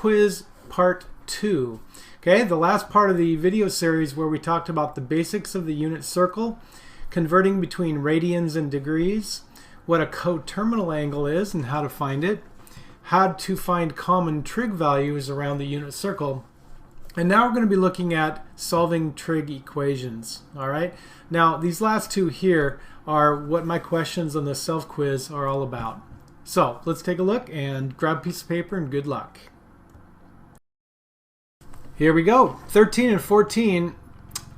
Quiz Part 2. Okay, the last part of the video series where we talked about the basics of the unit circle, converting between radians and degrees, what a coterminal angle is and how to find it, how to find common trig values around the unit circle, and now we're going to be looking at solving trig equations. All right. Now these last two here are what my questions on the self-quiz are all about. So let's take a look and grab a piece of paper and good luck. Here we go. 13 and 14.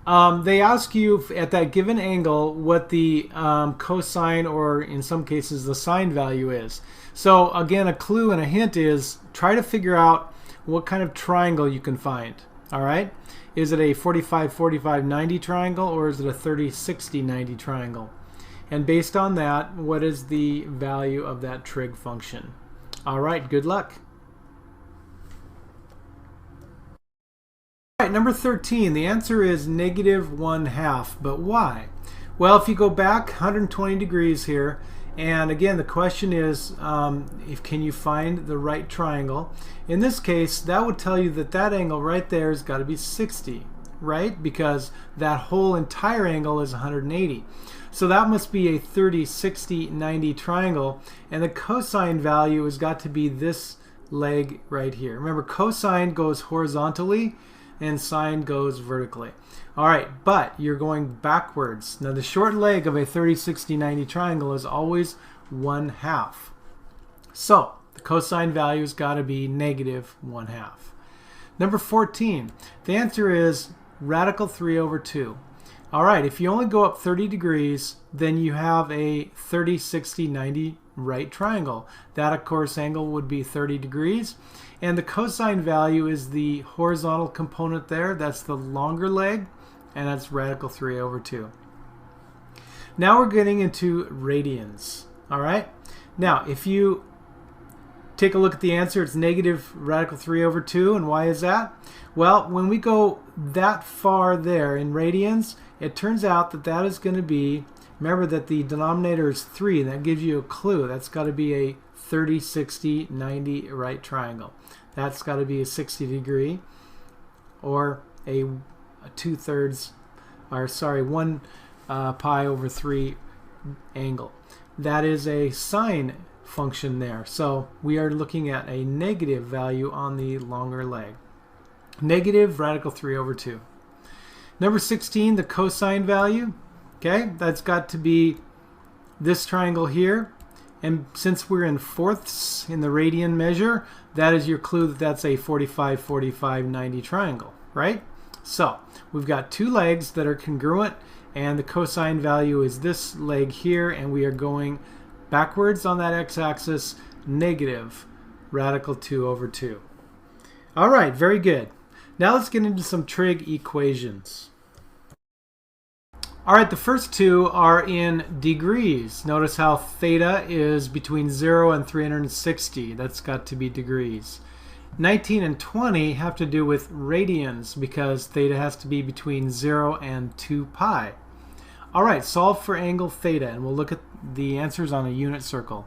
They ask you at that given angle what the cosine, or in some cases the sine value is. So again, a clue and a hint is try to figure out what kind of triangle you can find. All right, is it a 45-45-90 triangle, or is it a 30-60-90 triangle? And based on that, what is the value of that trig function? All right, good luck. All right, number 13, the answer is -1/2, but why? Well, if you go back 120 degrees here, and again, the question is, can you find the right triangle? In this case, that would tell you that that angle right there has got to be 60, right? Because that whole entire angle is 180. So that must be a 30-60-90 triangle, and the cosine value has got to be this leg right here. Remember, cosine goes horizontally and sine goes vertically. All right, but you're going backwards. Now the short leg of a 30-60-90 triangle is always 1/2. So the cosine value has got to be -1/2. Number 14, the answer is radical 3/2. All right, if you only go up 30 degrees, then you have a 30-60-90 right triangle. That, of course, angle would be 30 degrees. And the cosine value is the horizontal component there. That's the longer leg, and that's radical 3/2. Now we're getting into radians. All right. Now, if you take a look at the answer, it's negative radical 3/2. And why is that? Well, when we go that far there in radians, it turns out that that is going to be, remember that the denominator is 3, and that gives you a clue. That's got to be a 30-60-90 right triangle. That's got to be a 60 degree, or a 1 pi over 3 angle. That is a sine function there. So we are looking at a negative value on the longer leg. Negative radical 3/2. Number 16, the cosine value. Okay, that's got to be this triangle here. And since we're in fourths in the radian measure, that is your clue that that's a 45-45-90 triangle, right? So we've got two legs that are congruent, and the cosine value is this leg here, and we are going backwards on that x-axis, negative radical 2/2. All right, very good. Now let's get into some trig equations. All right, the first two are in degrees. Notice how theta is between 0 and 360. That's got to be degrees. 19 and 20 have to do with radians because theta has to be between 0 and 2 pi. All right, solve for angle theta, and we'll look at the answers on a unit circle.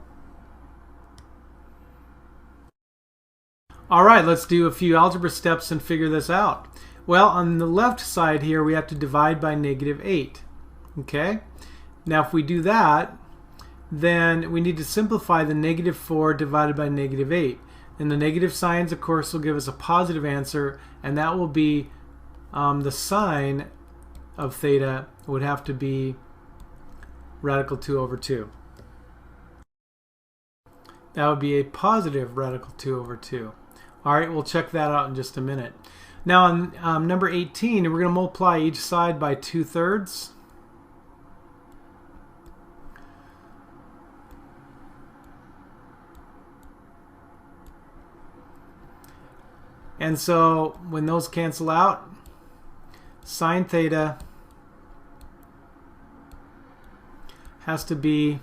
All right, let's do a few algebra steps and figure this out. Well, on the left side here, we have to divide by -8. Okay? Now, if we do that, then we need to simplify the -4 divided by -8. And the negative signs, of course, will give us a positive answer, and that will be the sine of theta would have to be radical 2/2. That would be a positive radical 2/2. All right, we'll check that out in just a minute. Now on number 18, we're going to multiply each side by 2/3. And so when those cancel out, sine theta has to be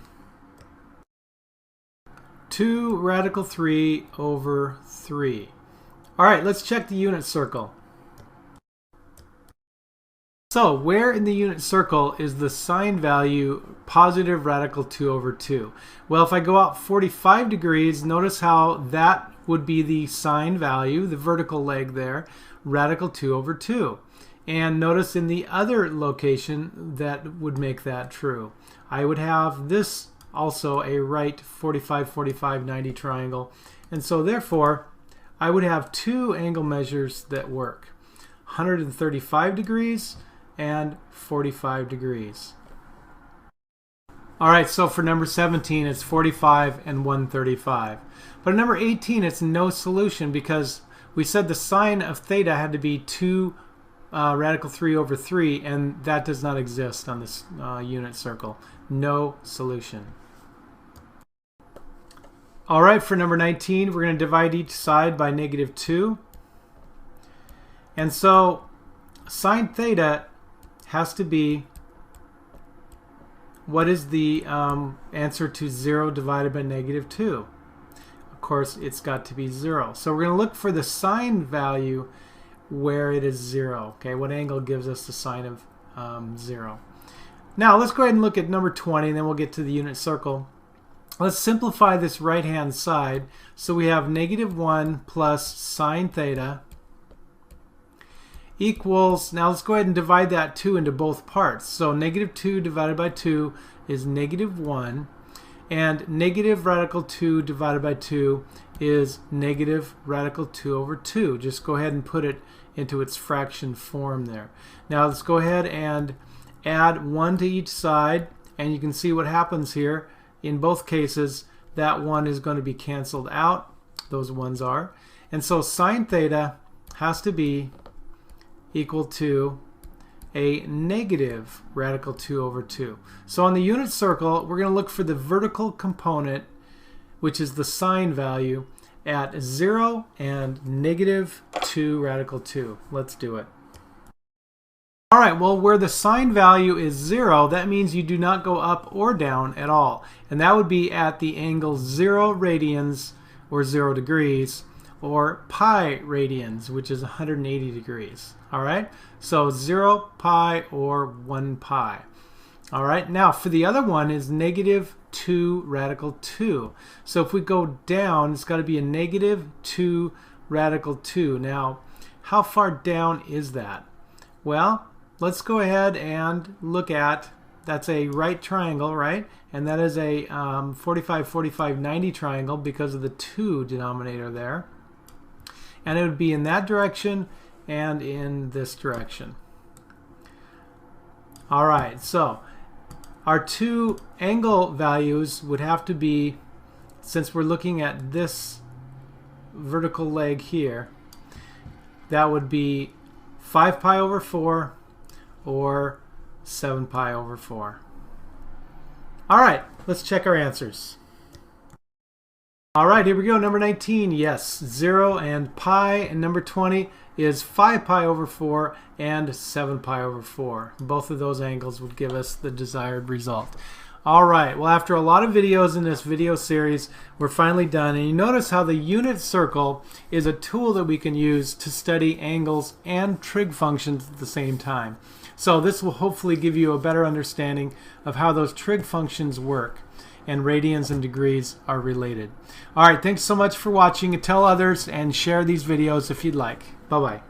2 radical 3/3. All right, let's check the unit circle. So where in the unit circle is the sine value positive radical 2/2? Well, if I go out 45 degrees, notice how that would be the sine value, the vertical leg there, radical 2 over 2. And notice in the other location that would make that true. I would have this also a right 45, 45, 90 triangle. And so therefore, I would have two angle measures that work. 135 degrees and 45 degrees. All right, so for number 17, it's 45 and 135. But number 18, it's no solution because we said the sine of theta had to be 2 radical 3 over 3, and that does not exist on this unit circle. No solution. All right, for number 19, we're going to divide each side by -2. And so sine theta has to be, what is the answer to 0 divided by -2? Of course, it's got to be 0. So we're going to look for the sine value where it is 0. Okay, what angle gives us the sine of 0? Now let's go ahead and look at number 20, and then we'll get to the unit circle. Let's simplify this right-hand side. So we have -1 plus sine theta equals, now let's go ahead and divide that 2 into both parts. So -2 divided by 2 is -1, and negative radical 2 divided by 2 is negative radical 2 over 2. Just go ahead and put it into its fraction form there. Now let's go ahead and add 1 to each side, and you can see what happens here. In both cases, that 1 is going to be canceled out. Those 1s are. And so sine theta has to be equal to a negative radical 2 over 2. So on the unit circle, we're going to look for the vertical component, which is the sine value, at 0 and -2 radical 2. Let's do it. All right, well, where the sine value is 0, that means you do not go up or down at all. And that would be at the angle 0 radians, or 0 degrees, or pi radians, which is 180 degrees. All right, so 0 pi or 1 pi. All right, now for the other one is -2 radical 2. So if we go down, it's got to be a -2 radical 2. Now, how far down is that? Well, let's go ahead and look at, that's a right triangle, right? And that is a 45, 45, 90 triangle because of the 2 denominator there. And it would be in that direction and in this direction. All right, so our two angle values would have to be, since we're looking at this vertical leg here, that would be 5 pi over 4 or 7 pi over 4. All right, let's check our answers. All right, here we go. Number 19, yes, 0 and pi. And number 20 is 5 pi over 4 and 7 pi over 4. Both of those angles would give us the desired result. All right, well, after a lot of videos in this video series, we're finally done. And you notice how the unit circle is a tool that we can use to study angles and trig functions at the same time. So this will hopefully give you a better understanding of how those trig functions work, and radians and degrees are related. All right, thanks so much for watching, and tell others and share these videos if you'd like. Bye-bye.